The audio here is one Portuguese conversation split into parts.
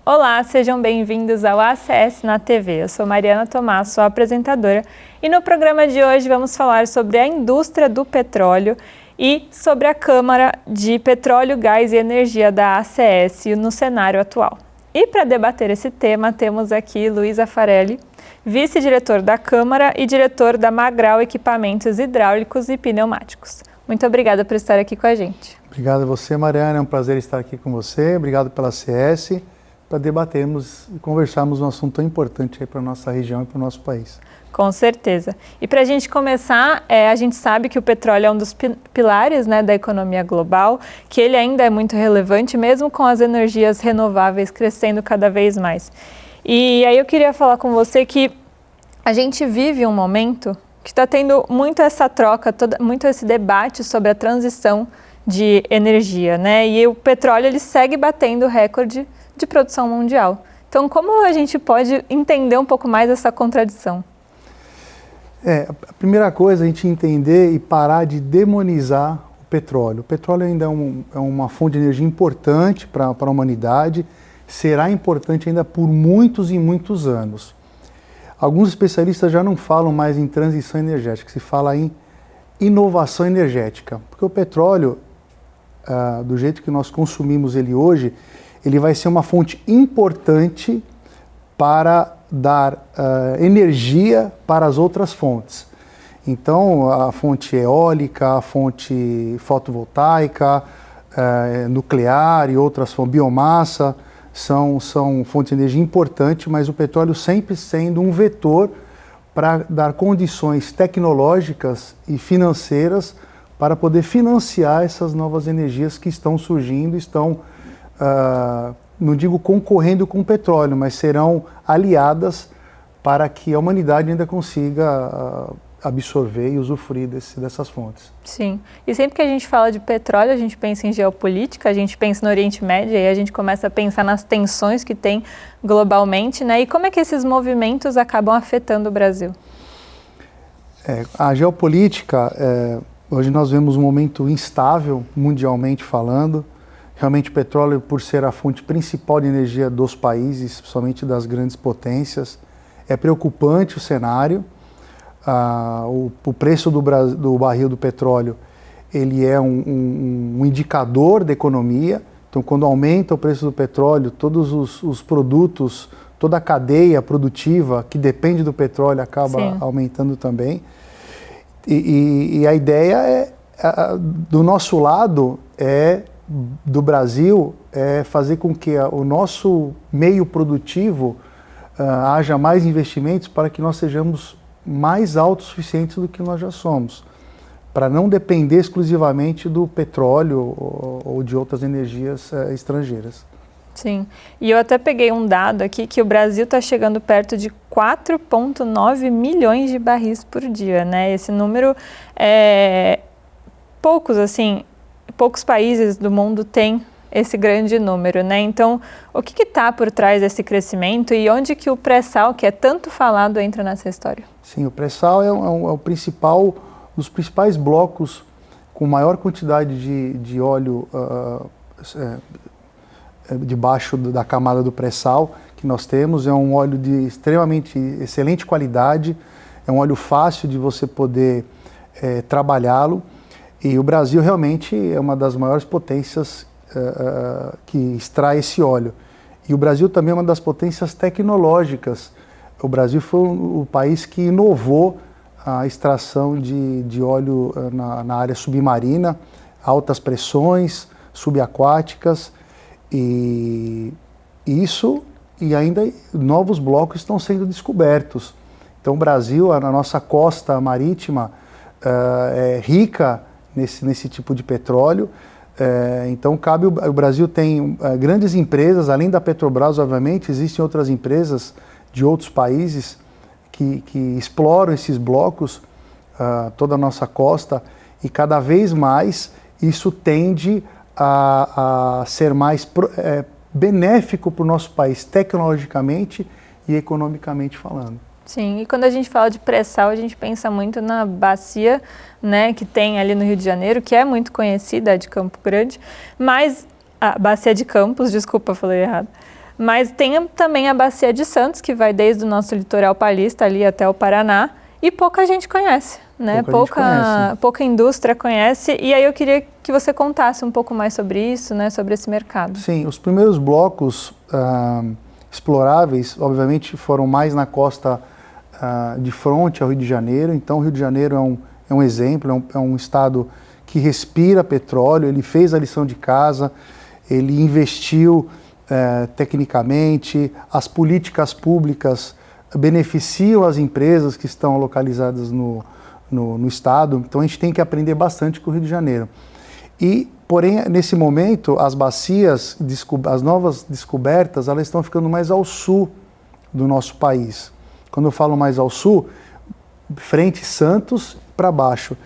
Olá, sejam bem-vindos ao ACS na TV. Eu sou Mariana Tomás, sou apresentadora, e no programa de hoje vamos falar sobre a indústria do petróleo e sobre a Câmara de Petróleo, Gás e Energia da ACS no cenário atual. E para debater esse tema, temos aqui Luiz Afarelli, vice-diretor da Câmara e diretor da Magral Equipamentos Hidráulicos e Pneumáticos. Muito obrigada por estar aqui com a gente. Obrigado a você, Mariana. É um prazer estar aqui com você. Obrigado pela ACS, para debatermos e conversarmos um assunto tão importante para a nossa região e para o nosso país. Com certeza. E para a gente começar, a gente sabe que o petróleo é um dos pilares, da economia global, que ele ainda é muito relevante, mesmo com as energias renováveis crescendo cada vez mais. E aí eu queria falar com você que a gente vive um momento que está tendo muito essa troca, muito esse debate sobre a transição de energia, E o petróleo ele segue batendo recorde de produção mundial. Então, como a gente pode entender um pouco mais essa contradição? A primeira coisa é a gente entender e parar de demonizar o petróleo. O petróleo ainda é uma fonte de energia importante para a humanidade, será importante ainda por muitos e muitos anos. Alguns especialistas já não falam mais em transição energética, se fala em inovação energética, porque o petróleo, do jeito que nós consumimos ele hoje, ele vai ser uma fonte importante para dar energia para as outras fontes. Então, a fonte eólica, a fonte fotovoltaica, nuclear e outras fontes, biomassa, são fontes de energia importantes, mas o petróleo sempre sendo um vetor para dar condições tecnológicas e financeiras para poder financiar essas novas energias que estão surgindo, não digo concorrendo com o petróleo, mas serão aliadas para que a humanidade ainda consiga absorver e usufruir dessas fontes. Sim, e sempre que a gente fala de petróleo, a gente pensa em geopolítica, a gente pensa no Oriente Médio, e aí a gente começa a pensar nas tensões que tem globalmente, E como é que esses movimentos acabam afetando o Brasil? A geopolítica, hoje nós vemos um momento instável, mundialmente falando. Realmente o petróleo, por ser a fonte principal de energia dos países, principalmente das grandes potências, é preocupante o cenário. O preço do barril do petróleo, ele é um indicador da economia. Então, quando aumenta o preço do petróleo, todos os produtos, toda a cadeia produtiva que depende do petróleo acaba aumentando também. E a ideia do nosso lado, do Brasil, é fazer com que o nosso meio produtivo haja mais investimentos para que nós sejamos mais autossuficientes do que nós já somos, para não depender exclusivamente do petróleo ou de outras energias estrangeiras. Sim, e eu até peguei um dado aqui que o Brasil está chegando perto de 4,9 milhões de barris por dia, Esse número poucos países do mundo têm esse grande número, Então, o que está por trás desse crescimento e onde que o pré-sal, que é tanto falado, entra nessa história? Sim, o pré-sal é dos principais blocos com maior quantidade de óleo debaixo da camada do pré-sal que nós temos. É um óleo de extremamente excelente qualidade, é um óleo fácil de você poder trabalhá-lo. E o Brasil realmente é uma das maiores potências que extrai esse óleo. E o Brasil também é uma das potências tecnológicas. O Brasil foi o país que inovou a extração de óleo na área submarina, altas pressões, subaquáticas, e ainda novos blocos estão sendo descobertos. Então o Brasil, a nossa costa marítima, é rica nesse tipo de petróleo. Então o Brasil tem grandes empresas, além da Petrobras, obviamente, existem outras empresas de outros países que exploram esses blocos, toda a nossa costa, e cada vez mais isso tende a ser mais benéfico para o nosso país, tecnologicamente e economicamente falando. Sim, e quando a gente fala de pré-sal, a gente pensa muito na bacia, que tem ali no Rio de Janeiro, que é muito conhecida, de Campo Grande, mas a bacia de Campos, desculpa, falei errado. Mas tem também a Bacia de Santos, que vai desde o nosso litoral paulista ali até o Paraná, e pouca gente conhece, né? Pouca indústria conhece. E aí eu queria que você contasse um pouco mais sobre isso, né? Sobre esse mercado. Sim, os primeiros blocos exploráveis, obviamente, foram mais na costa de fronte ao Rio de Janeiro. Então, o Rio de Janeiro é um exemplo, é um estado que respira petróleo. Ele fez a lição de casa, ele investiu tecnicamente, as políticas públicas beneficiam as empresas que estão localizadas no estado. Então, a gente tem que aprender bastante com o Rio de Janeiro. Porém, nesse momento, as bacias, as novas descobertas, elas estão ficando mais ao sul do nosso país. Quando eu falo mais ao sul, frente Santos para baixo.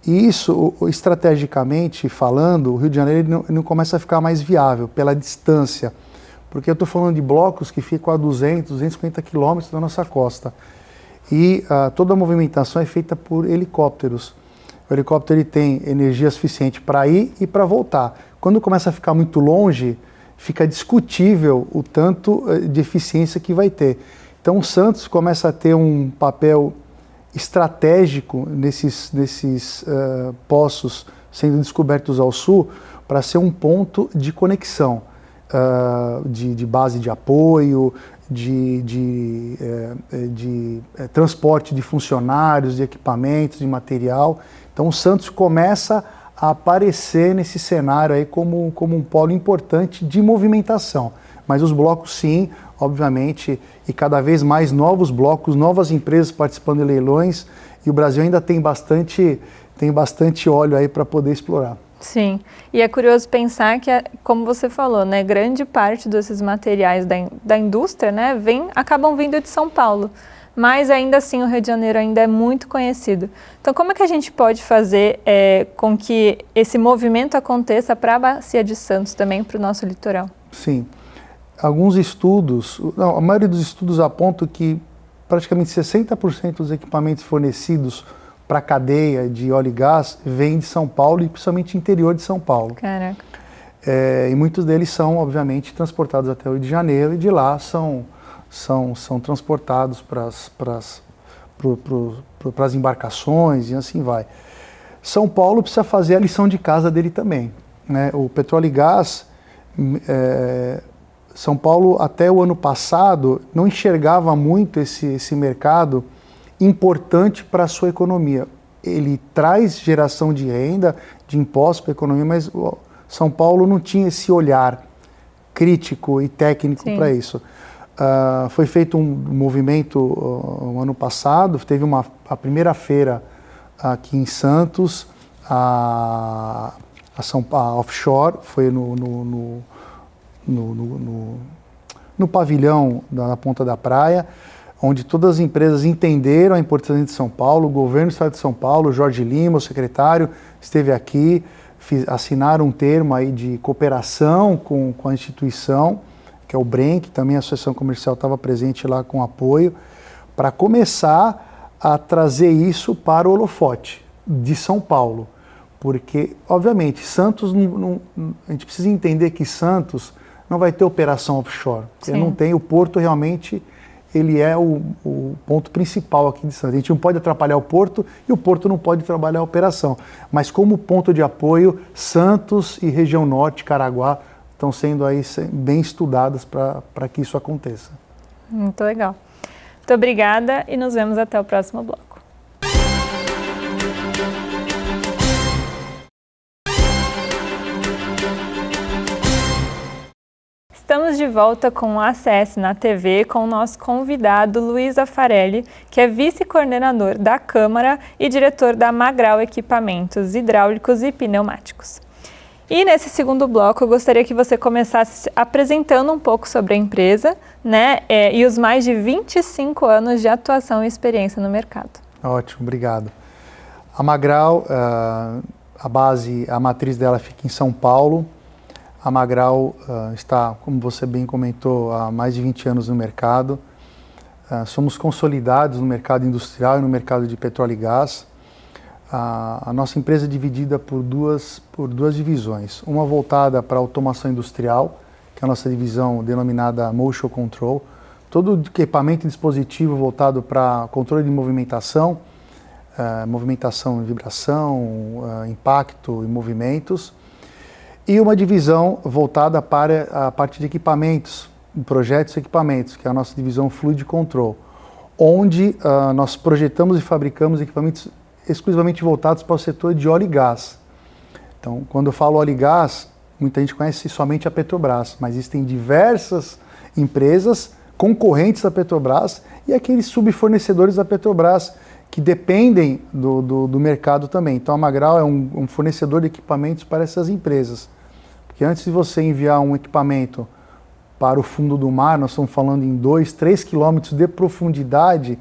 E isso, estrategicamente falando, o Rio de Janeiro não começa a ficar mais viável pela distância. Porque eu estou falando de blocos que ficam a 200, 250 quilômetros da nossa costa. E toda a movimentação é feita por helicópteros. O helicóptero ele tem energia suficiente para ir e para voltar. Quando começa a ficar muito longe, fica discutível o tanto de eficiência que vai ter. Então o Santos começa a ter um papel estratégico nesses poços sendo descobertos ao sul para ser um ponto de conexão, de base de apoio, de transporte de funcionários, de equipamentos, de material. Então o Santos começa a aparecer nesse cenário aí como um polo importante de movimentação. Mas os blocos sim, obviamente, e cada vez mais novos blocos, novas empresas participando de leilões, e o Brasil ainda tem bastante óleo aí para poder explorar. Sim, e é curioso pensar que, como você falou, né, grande parte desses materiais da indústria, né, acabam vindo de São Paulo. Mas ainda assim o Rio de Janeiro ainda é muito conhecido. Então como é que a gente pode fazer com que esse movimento aconteça para a Bacia de Santos também, para o nosso litoral? Sim, alguns estudos, a maioria dos estudos apontam que praticamente 60% dos equipamentos fornecidos para a cadeia de óleo e gás vem de São Paulo e principalmente interior de São Paulo. Caraca. E muitos deles são, obviamente, transportados até o Rio de Janeiro e de lá são transportados para as embarcações e assim vai. São Paulo precisa fazer a lição de casa dele também, né? O petróleo e gás, São Paulo até o ano passado não enxergava muito esse mercado importante para a sua economia. Ele traz geração de renda, de impostos para a economia, mas São Paulo não tinha esse olhar crítico e técnico para isso. Foi feito um movimento ano passado, teve a primeira feira aqui em Santos, a offshore, foi no pavilhão da Ponta da Praia, onde todas as empresas entenderam a importância de São Paulo, o governo do estado de São Paulo, Jorge Lima, o secretário, esteve aqui, assinaram um termo aí de cooperação com a instituição, que é o BREM, que também a Associação Comercial estava presente lá com apoio, para começar a trazer isso para o holofote de São Paulo. Porque, obviamente, Santos, a gente precisa entender que Santos não vai ter operação offshore. Ele não tem, o porto realmente, ele é o ponto principal aqui de Santos. A gente não pode atrapalhar o porto e o porto não pode trabalhar a operação. Mas como ponto de apoio, Santos e região norte, Caraguá, estão sendo aí bem estudadas para que isso aconteça. Muito legal. Muito obrigada e nos vemos até o próximo bloco. Estamos de volta com o ACS na TV com o nosso convidado Luiz Afarelli, que é vice-coordenador da Câmara e diretor da Magral Equipamentos Hidráulicos e Pneumáticos. E nesse segundo bloco eu gostaria que você começasse apresentando um pouco sobre a empresa, né, e os mais de 25 anos de atuação e experiência no mercado. Ótimo, obrigado. A Magral, a matriz dela fica em São Paulo. A Magral está, como você bem comentou, há mais de 20 anos no mercado. Somos consolidados no mercado industrial e no mercado de petróleo e gás. A nossa empresa é dividida por duas divisões. Uma voltada para a automação industrial, que que é a nossa divisão denominada Motion Control. Todo equipamento e dispositivo voltado para controle de movimentação, movimentação e vibração, impacto e movimentos. E uma divisão voltada para a parte de equipamentos, projetos e equipamentos, que é a nossa divisão Fluid Control, onde nós projetamos e fabricamos equipamentos exclusivamente voltados para o setor de óleo e gás. Então, quando eu falo óleo e gás, muita gente conhece somente a Petrobras, mas existem diversas empresas concorrentes da Petrobras e aqueles subfornecedores da Petrobras que dependem do mercado também. Então a Magral é um fornecedor de equipamentos para essas empresas. Porque antes de você enviar um equipamento para o fundo do mar, nós estamos falando em 2, 3 quilômetros de profundidade,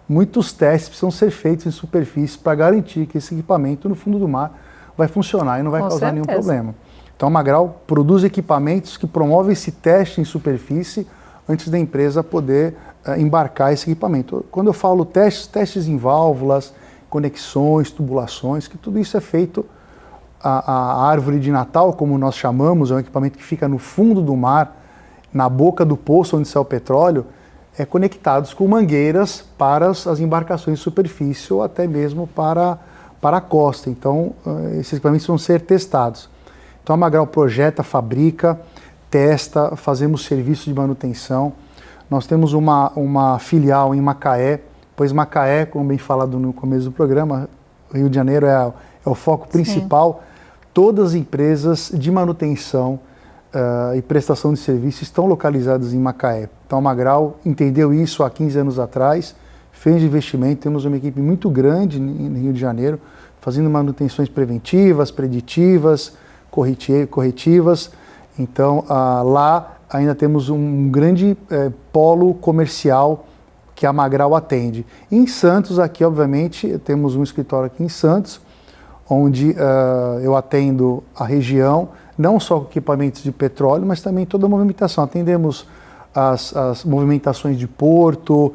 muitos testes precisam ser feitos em superfície para garantir que esse equipamento no fundo do mar vai funcionar e não vai causar nenhum problema. Então a Magral produz equipamentos que promovem esse teste em superfície antes da empresa poder embarcar esse equipamento. Quando eu falo testes em válvulas, conexões, tubulações, que tudo isso é feito, a árvore de Natal, como nós chamamos, é um equipamento que fica no fundo do mar, na boca do poço onde sai o petróleo, conectados com mangueiras para as embarcações de superfície ou até mesmo para a costa. Então, esses equipamentos vão ser testados. Então, a Magral projeta, fabrica, testa, fazemos serviço de manutenção. Nós temos uma filial em Macaé, pois Macaé, como bem falado no começo do programa, Rio de Janeiro é o foco principal. Sim. Todas as empresas de manutenção e prestação de serviço estão localizadas em Macaé. Então a Magral entendeu isso há 15 anos atrás, fez investimento, temos uma equipe muito grande no Rio de Janeiro, fazendo manutenções preventivas, preditivas, corretivas. Então lá ainda temos um grande polo comercial que a Magral atende. Em Santos, aqui obviamente, temos um escritório aqui em Santos, onde eu atendo a região, não só com equipamentos de petróleo, mas também toda a movimentação. Atendemos as movimentações de porto,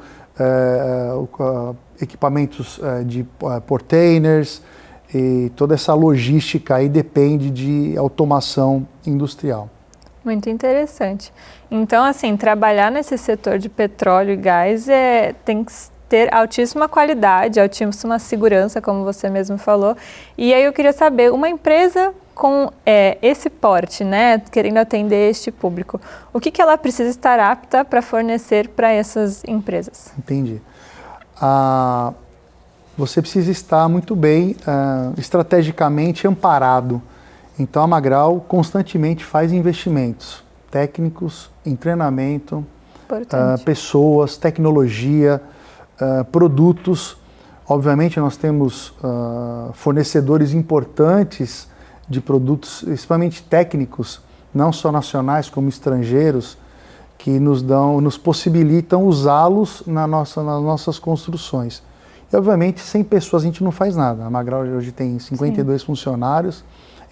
equipamentos de portainers, e toda essa logística aí depende de automação industrial. Muito interessante. Então, assim, trabalhar nesse setor de petróleo e gás tem que ter altíssima qualidade, altíssima segurança, como você mesmo falou. E aí eu queria saber, uma empresa com esse porte, né, querendo atender este público, o que ela precisa estar apta para fornecer para essas empresas? Entendi. Você precisa estar muito bem estrategicamente amparado. Então a Magral constantemente faz investimentos técnicos, em treinamento, pessoas, tecnologia, produtos. Obviamente nós temos fornecedores importantes de produtos extremamente técnicos, não só nacionais como estrangeiros, que nos possibilitam usá-los nas nossas construções. E obviamente sem pessoas a gente não faz nada. A Magral hoje tem 52 funcionários,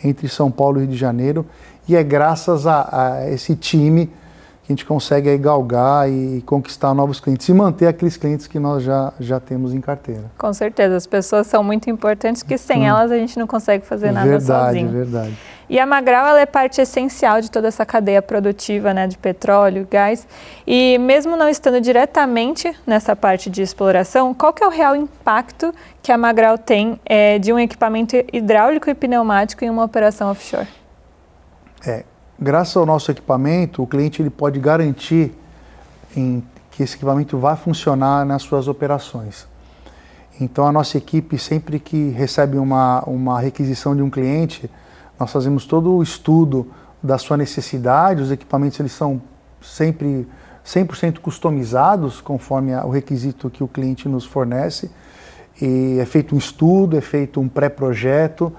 entre São Paulo e Rio de Janeiro, e é graças a esse time que a gente consegue aí galgar e conquistar novos clientes e manter aqueles clientes que nós já temos em carteira. Com certeza, as pessoas são muito importantes, que sem elas a gente não consegue fazer nada sozinho. Verdade. E a Magral, ela é parte essencial de toda essa cadeia produtiva, né, de petróleo, gás. E mesmo não estando diretamente nessa parte de exploração, qual que é o real impacto que a Magral tem de um equipamento hidráulico e pneumático em uma operação offshore? Graças ao nosso equipamento, o cliente ele pode garantir que esse equipamento vai funcionar nas suas operações. Então a nossa equipe, sempre que recebe uma requisição de um cliente, nós fazemos todo o estudo da sua necessidade. Os equipamentos eles são sempre 100% customizados conforme o requisito que o cliente nos fornece. E é feito um estudo, é feito um pré-projeto.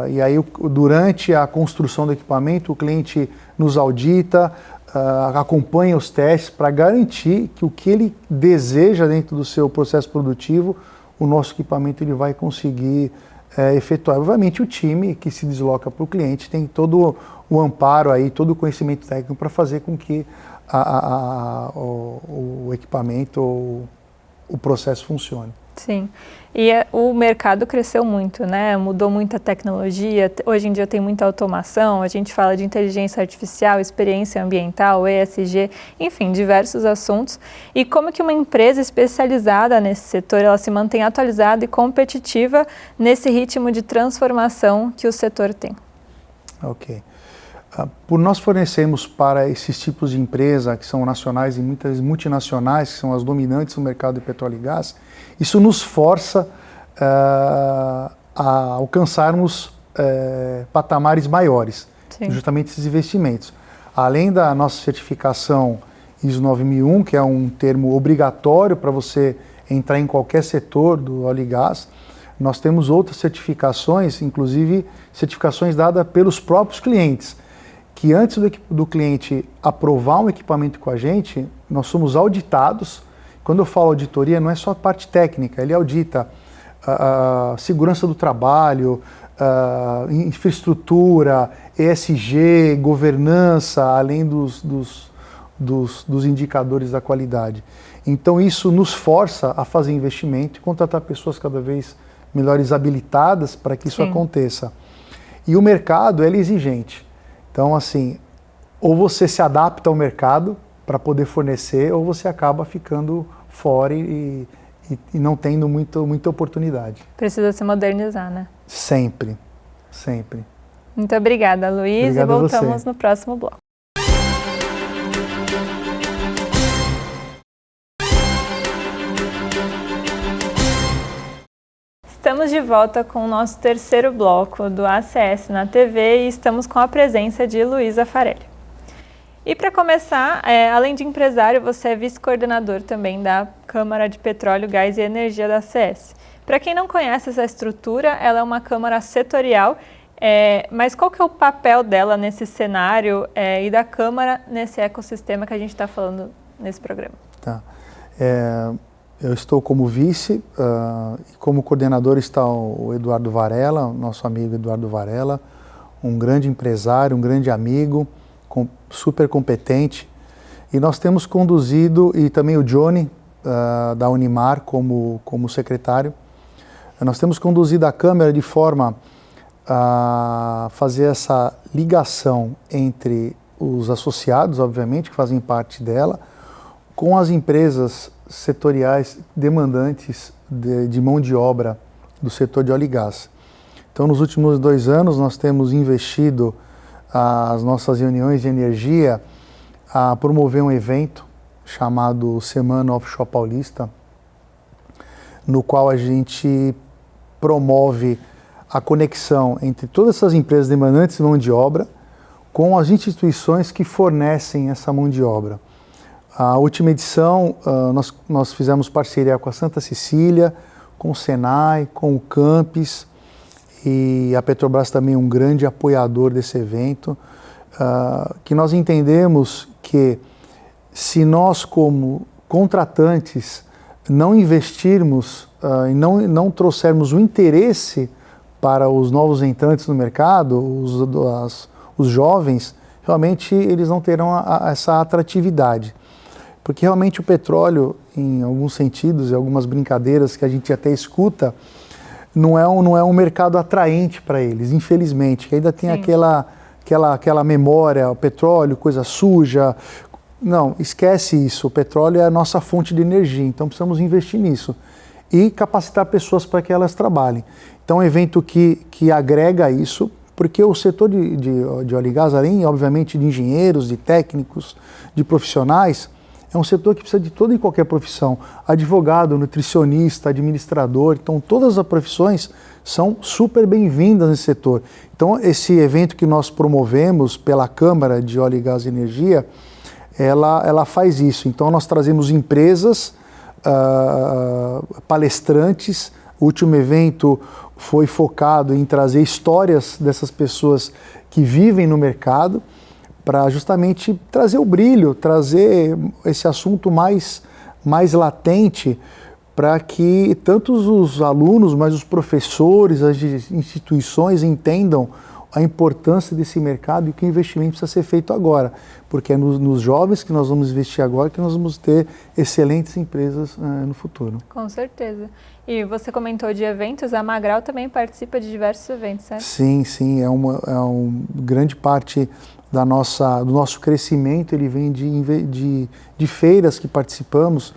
E aí, durante a construção do equipamento, o cliente nos audita, acompanha os testes para garantir que o que ele deseja dentro do seu processo produtivo, o nosso equipamento ele vai conseguir efetuar. Obviamente, o time que se desloca para o cliente tem todo o amparo, aí, todo o conhecimento técnico para fazer com que o equipamento, o processo funcione. Sim. E o mercado cresceu muito, né? Mudou muita tecnologia. Hoje em dia tem muita automação. A gente fala de inteligência artificial, experiência ambiental, ESG, enfim, diversos assuntos. E como que uma empresa especializada nesse setor, ela se mantém atualizada e competitiva nesse ritmo de transformação que o setor tem? Ok. Por nós fornecermos para esses tipos de empresa, que são nacionais e muitas multinacionais, que são as dominantes no mercado de petróleo e gás, isso nos força a alcançarmos patamares maiores, Sim. justamente esses investimentos. Além da nossa certificação ISO 9001, que é um termo obrigatório para você entrar em qualquer setor do óleo e gás, nós temos outras certificações, inclusive certificações dadas pelos próprios clientes, que antes do cliente aprovar um equipamento com a gente, nós somos auditados. Quando eu falo auditoria, não é só a parte técnica, ele audita a segurança do trabalho, infraestrutura, ESG, governança, além dos indicadores da qualidade. Então isso nos força a fazer investimento e contratar pessoas cada vez melhores habilitadas para que isso aconteça. E o mercado, ele é exigente. Então, assim, ou você se adapta ao mercado para poder fornecer, ou você acaba ficando fora e não tendo muita oportunidade. Precisa se modernizar, né? Sempre, sempre. Muito obrigada, Luiz, Obrigado e voltamos no próximo bloco. Estamos de volta com o nosso terceiro bloco do ACS na TV e estamos com a presença de Luiz Afarelli. E para começar, além de empresário, você é vice-coordenador também da Câmara de Petróleo, Gás e Energia da ACS. Para quem não conhece essa estrutura, ela é uma câmara setorial, mas qual que é o papel dela nesse cenário e da Câmara nesse ecossistema que a gente está falando nesse programa? Tá. Eu estou como vice e como coordenador está o Eduardo Varela, nosso amigo Eduardo Varela, um grande empresário, um grande amigo, super competente. E nós temos conduzido, e também o Johnny, da Unimar, como secretário, nós temos conduzido a Câmara de forma a fazer essa ligação entre os associados, obviamente, que fazem parte dela, com as empresas setoriais demandantes de mão de obra do setor de óleo e gás. Então, nos últimos 2 anos, nós temos investido as nossas reuniões de energia a promover um evento chamado Semana Offshore Paulista, no qual a gente promove a conexão entre todas essas empresas demandantes de mão de obra com as instituições que fornecem essa mão de obra. A última edição, nós fizemos parceria com a Santa Cecília, com o Senai, com o Campes, e a Petrobras também é um grande apoiador desse evento, que nós entendemos que se nós como contratantes não investirmos e não trouxermos o interesse para os novos entrantes no mercado, os jovens, realmente eles não terão essa atratividade. Porque realmente o petróleo, em alguns sentidos e algumas brincadeiras que a gente até escuta, não é um mercado atraente para eles, infelizmente. Que ainda tem aquela memória, o petróleo, coisa suja. Não, esquece isso. O petróleo é a nossa fonte de energia, então precisamos investir nisso. E capacitar pessoas para que elas trabalhem. Então é um evento que agrega isso, porque o setor de óleo e gás, além, obviamente, de engenheiros, de técnicos, de profissionais, é um setor que precisa de toda e qualquer profissão. Advogado, nutricionista, administrador, então todas as profissões são super bem-vindas nesse setor. Então esse evento que nós promovemos pela Câmara de Óleo e Gás e Energia, ela faz isso. Então nós trazemos empresas, palestrantes. O último evento foi focado em trazer histórias dessas pessoas que vivem no mercado, para justamente trazer o brilho, trazer esse assunto mais latente, para que tanto os alunos, mas os professores, as instituições entendam a importância desse mercado e que o investimento precisa ser feito agora, porque é nos jovens que nós vamos investir agora que nós vamos ter excelentes empresas no futuro. Com certeza. E você comentou de eventos, a Magral também participa de diversos eventos, certo? Sim, sim, grande parte do nosso crescimento ele vem de feiras que participamos.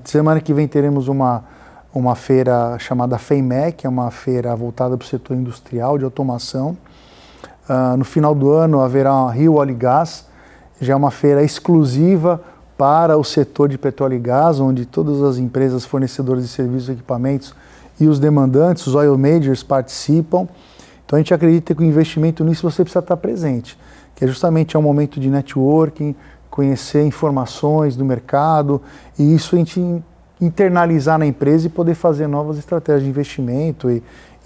Semana que vem teremos uma feira chamada FEIMEC, que é uma feira voltada para o setor industrial de automação. No final do ano haverá a Rio Óleo e Gás, já é uma feira exclusiva para o setor de petróleo e gás, onde todas as empresas fornecedoras de serviços e equipamentos e os demandantes, os oil majors, participam. Então a gente acredita que o investimento nisso você precisa estar presente, que é justamente um momento de networking, conhecer informações do mercado, e isso a gente internalizar na empresa e poder fazer novas estratégias de investimento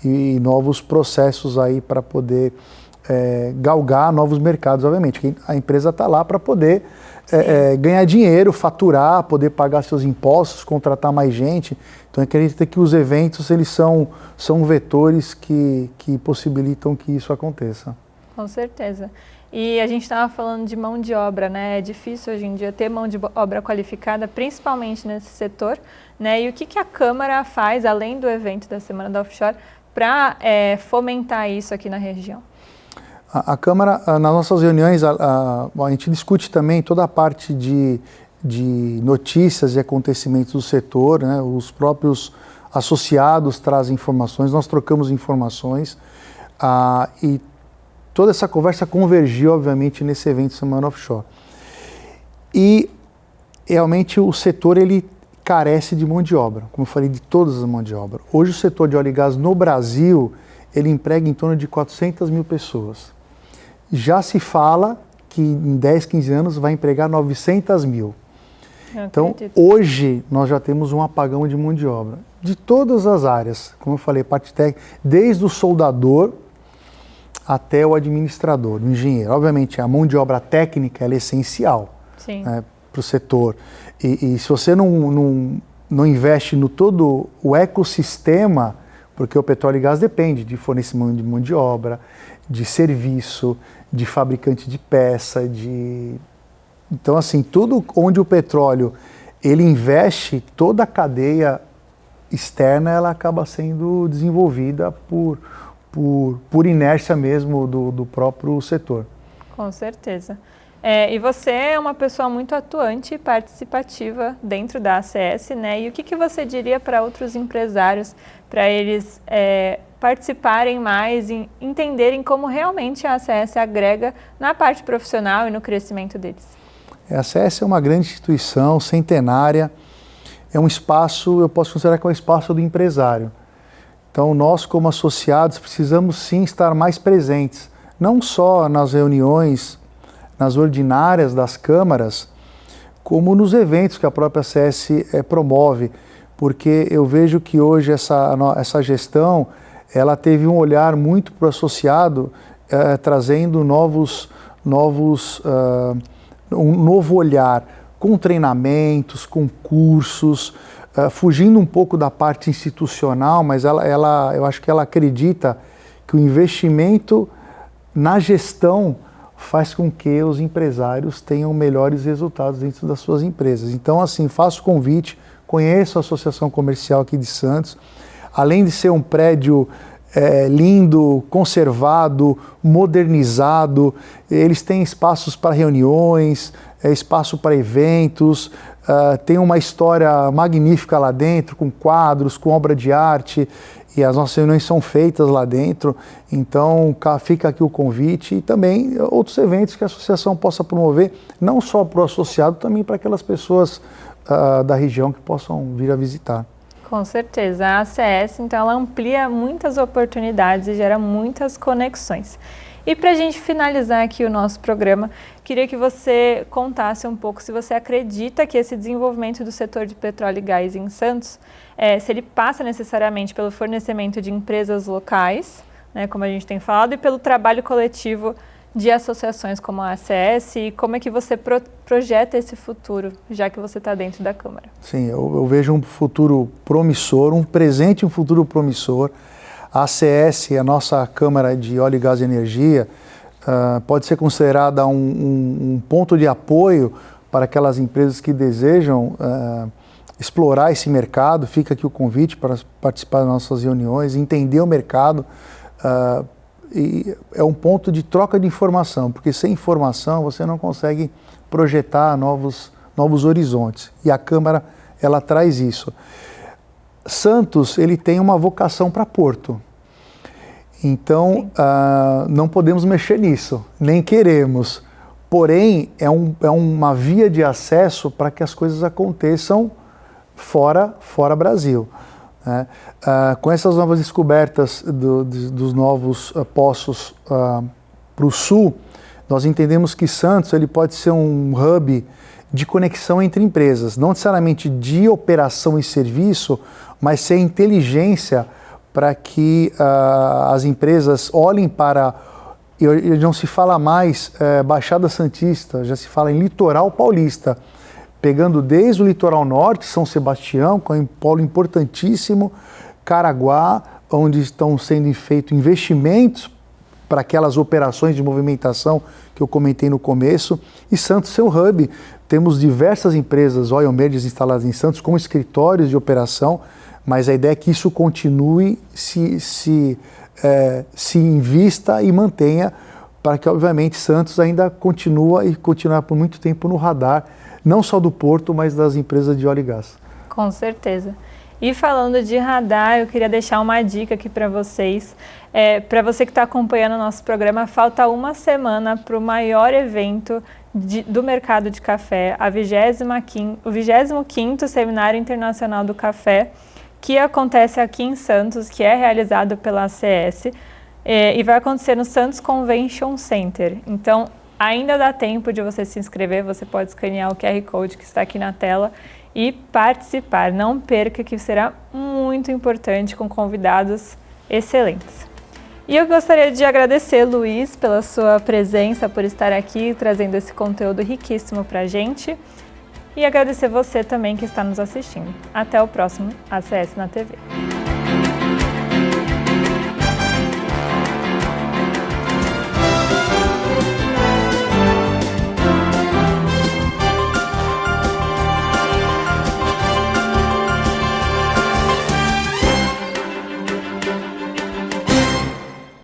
e novos processos aí para poder galgar novos mercados, obviamente. A empresa está lá para poder ganhar dinheiro, faturar, poder pagar seus impostos, contratar mais gente. Então, acredito que os eventos eles são vetores que possibilitam que isso aconteça. Com certeza. E a gente estava falando de mão de obra, né? É difícil hoje em dia ter mão de obra qualificada, principalmente nesse setor, né? E o que a Câmara faz, além do evento da Semana da Offshore, para fomentar isso aqui na região? A Câmara, nas nossas reuniões, a gente discute também toda a parte de notícias e acontecimentos do setor, né? Os próprios associados trazem informações, nós trocamos informações e toda essa conversa convergiu, obviamente, nesse evento Semana Offshore. E realmente o setor ele carece de mão de obra, como eu falei, de todas as mãos de obra. Hoje o setor de óleo e gás no Brasil, ele emprega em torno de 400 mil pessoas. Já se fala que em 10, 15 anos vai empregar 900 mil. Então, hoje nós já temos um apagão de mão de obra. De todas as áreas, como eu falei, parte técnica, desde o soldador até o administrador, o engenheiro. Obviamente, a mão de obra técnica ela é essencial, né, para o setor. E se você não investe no todo o ecossistema, porque o petróleo e gás depende de fornecimento de mão de obra, de serviço, de fabricante de peça, Então, assim, tudo onde o petróleo ele investe, toda a cadeia externa ela acaba sendo desenvolvida por inércia mesmo do próprio setor. Com certeza. E você é uma pessoa muito atuante e participativa dentro da ACS, né? E o que você diria para outros empresários, para eles participarem mais e entenderem como realmente a ACS agrega na parte profissional e no crescimento deles? A ACS é uma grande instituição, centenária, é um espaço, eu posso considerar que é um espaço do empresário. Então, nós, como associados, precisamos sim estar mais presentes, não só nas reuniões, nas ordinárias das câmaras, como nos eventos que a própria ACS promove, porque eu vejo que hoje essa gestão, ela teve um olhar muito para o associado, trazendo um novo olhar, com treinamentos, com cursos, fugindo um pouco da parte institucional, mas eu acho que ela acredita que o investimento na gestão faz com que os empresários tenham melhores resultados dentro das suas empresas. Então, assim, faço convite, conheço a Associação Comercial aqui de Santos, além de ser um prédio lindo, conservado, modernizado, eles têm espaços para reuniões, espaço para eventos, tem uma história magnífica lá dentro, com quadros, com obra de arte, e as nossas reuniões são feitas lá dentro, então fica aqui o convite e também outros eventos que a associação possa promover, não só para o associado, também para aquelas pessoas da região que possam vir a visitar. Com certeza, a ACS, então, ela amplia muitas oportunidades e gera muitas conexões. E para a gente finalizar aqui o nosso programa, queria que você contasse um pouco se você acredita que esse desenvolvimento do setor de petróleo e gás em Santos, se ele passa necessariamente pelo fornecimento de empresas locais, né, como a gente tem falado, e pelo trabalho coletivo de associações como a ACS, e como é que você projeta esse futuro, já que você está dentro da Câmara? Sim, eu vejo um futuro promissor, um presente e um futuro promissor. A ACS, a nossa Câmara de Óleo, Gás e Energia, pode ser considerada um ponto de apoio para aquelas empresas que desejam explorar esse mercado. Fica aqui o convite para participar das nossas reuniões, entender o mercado. E é um ponto de troca de informação, porque sem informação você não consegue projetar novos horizontes. E a Câmara, ela traz isso. Santos, ele tem uma vocação para porto. Então, não podemos mexer nisso, nem queremos. Porém, é uma via de acesso para que as coisas aconteçam fora Brasil. Né? Com essas novas descobertas dos novos poços para o sul, nós entendemos que Santos ele pode ser um hub de conexão entre empresas, não necessariamente de operação e serviço, mas ser inteligência para que as empresas olhem para... E não se fala mais Baixada Santista, já se fala em Litoral Paulista, pegando desde o litoral norte, São Sebastião, que é um polo importantíssimo, Caraguá, onde estão sendo feitos investimentos para aquelas operações de movimentação que eu comentei no começo, e Santos seu hub. Temos diversas empresas oil majors instaladas em Santos como escritórios de operação, mas a ideia é que isso continue, se invista e mantenha, para que obviamente Santos ainda continuará por muito tempo no radar, não só do porto, mas das empresas de óleo e gás. Com certeza. E falando de radar, eu queria deixar uma dica aqui para vocês. Para você que está acompanhando o nosso programa, falta uma semana para o maior evento do mercado de café, o 25º Seminário Internacional do Café, que acontece aqui em Santos, que é realizado pela ACS, e vai acontecer no Santos Convention Center. Então, ainda dá tempo de você se inscrever, você pode escanear o QR Code que está aqui na tela e participar. Não perca, que será muito importante, com convidados excelentes. E eu gostaria de agradecer, Luiz, pela sua presença, por estar aqui trazendo esse conteúdo riquíssimo para a gente. E agradecer você também que está nos assistindo. Até o próximo ACS na TV.